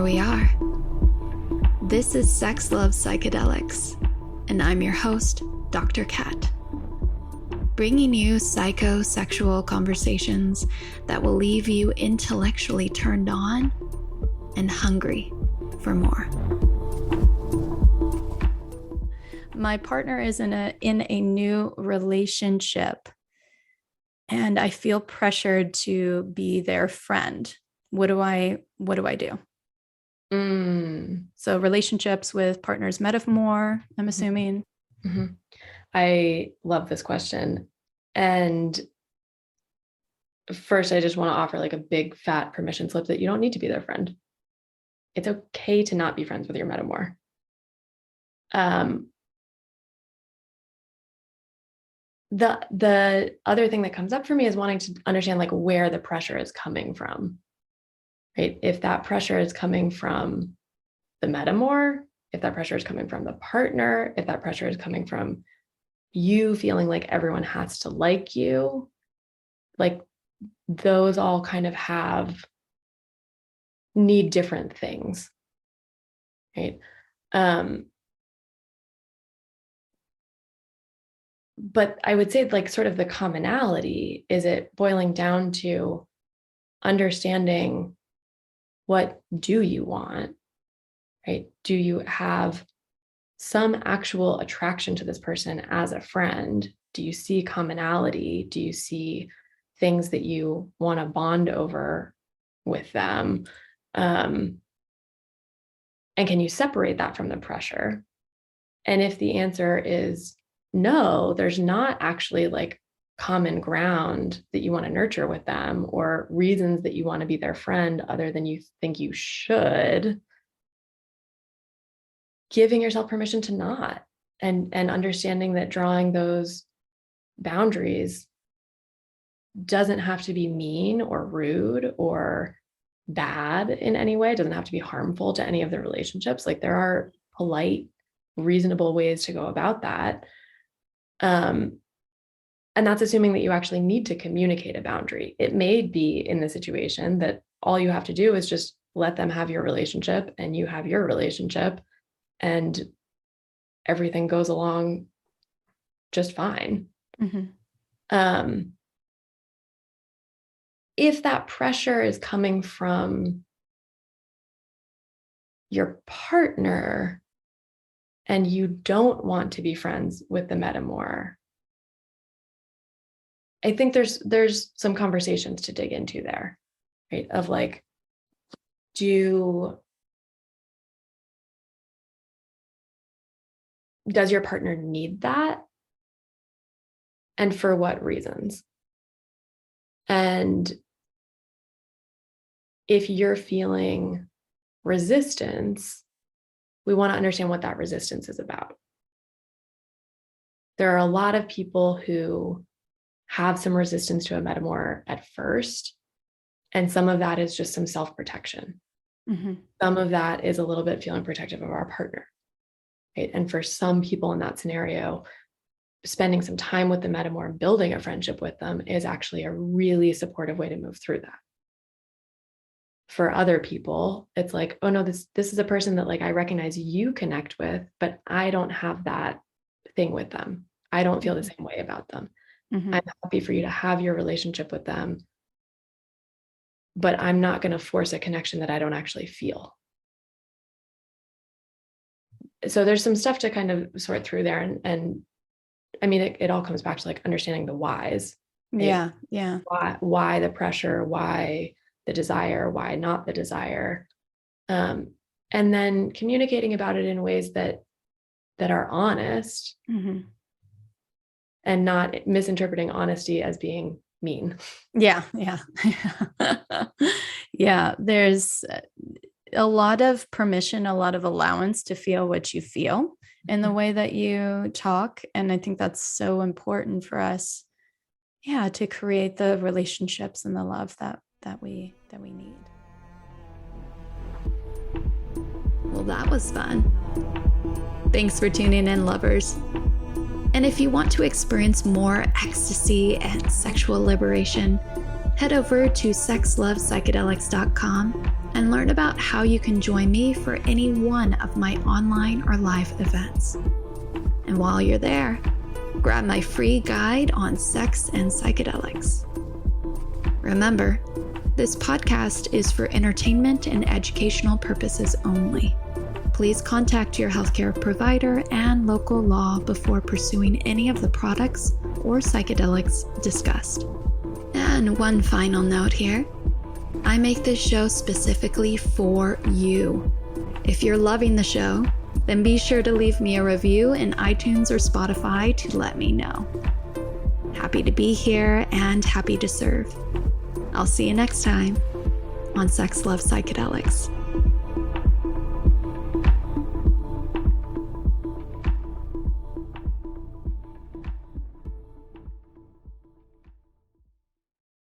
here we are. This is Sex Love Psychedelics, and I'm your host, Dr. Kat. Bringing you psychosexual conversations that will leave you intellectually turned on and hungry for more. My partner is in a new relationship, and I feel pressured to be their friend. What do I do? So relationships with partners, metamour, I'm assuming. Mm-hmm. I love this question. And first, I just want to offer like a big fat permission slip that you don't need to be their friend. It's okay to not be friends with your metamour. The other thing that comes up for me is wanting to understand like where the pressure is coming from, right? If that pressure is coming from the metamour, if that pressure is coming from the partner, if that pressure is coming from you feeling like everyone has to like you, like those all kind of need different things, right? But I would say like sort of the commonality is it boiling down to understanding what do you want, right? Do you have some actual attraction to this person as a friend? Do you see commonality? Do you see things that you want to bond over with them? And can you separate that from the pressure? And if the answer is no, there's not actually like common ground that you want to nurture with them or reasons that you want to be their friend other than you think you should, giving yourself permission to not, and understanding that drawing those boundaries doesn't have to be mean or rude or bad in any way. It doesn't have to be harmful to any of the relationships. Like there are polite, reasonable ways to go about that. And that's assuming that you actually need to communicate a boundary. It may be in the situation that all you have to do is just let them have your relationship and you have your relationship and everything goes along just fine. Mm-hmm. If that pressure is coming from your partner and you don't want to be friends with the metamour, I think there's some conversations to dig into there, right? Of like, does your partner need that? And for what reasons? And if you're feeling resistance, we want to understand what that resistance is about. There are a lot of people who have some resistance to a metamour at first, and some of that is just some self-protection. Mm-hmm. Some of that is a little bit feeling protective of our partner, right? And for some people in that scenario, spending some time with the metamour and building a friendship with them is actually a really supportive way to move through that. For other people, it's like, oh no, this is a person that like I recognize you connect with, but I don't have that thing with them. I don't feel the same way about them. Mm-hmm. I'm happy for you to have your relationship with them, but I'm not going to force a connection that I don't actually feel. So there's some stuff to kind of sort through there. And I mean, it all comes back to like understanding the whys. Right? Yeah. Why the pressure, why the desire, why not the desire. And then communicating about it in ways that are honest. Mm-hmm. And not misinterpreting honesty as being mean. Yeah. Yeah. There's a lot of permission, a lot of allowance to feel what you feel in the way that you talk. And I think that's so important for us. Yeah. To create the relationships and the love that we need. Well, that was fun. Thanks for tuning in, lovers. And if you want to experience more ecstasy and sexual liberation, head over to sexlovepsychedelics.com and learn about how you can join me for any one of my online or live events. And while you're there, grab my free guide on sex and psychedelics. Remember, this podcast is for entertainment and educational purposes only. Please contact your healthcare provider and local law before pursuing any of the products or psychedelics discussed. And one final note here. I make this show specifically for you. If you're loving the show, then be sure to leave me a review in iTunes or Spotify to let me know. Happy to be here and happy to serve. I'll see you next time on Sex Love Psychedelics.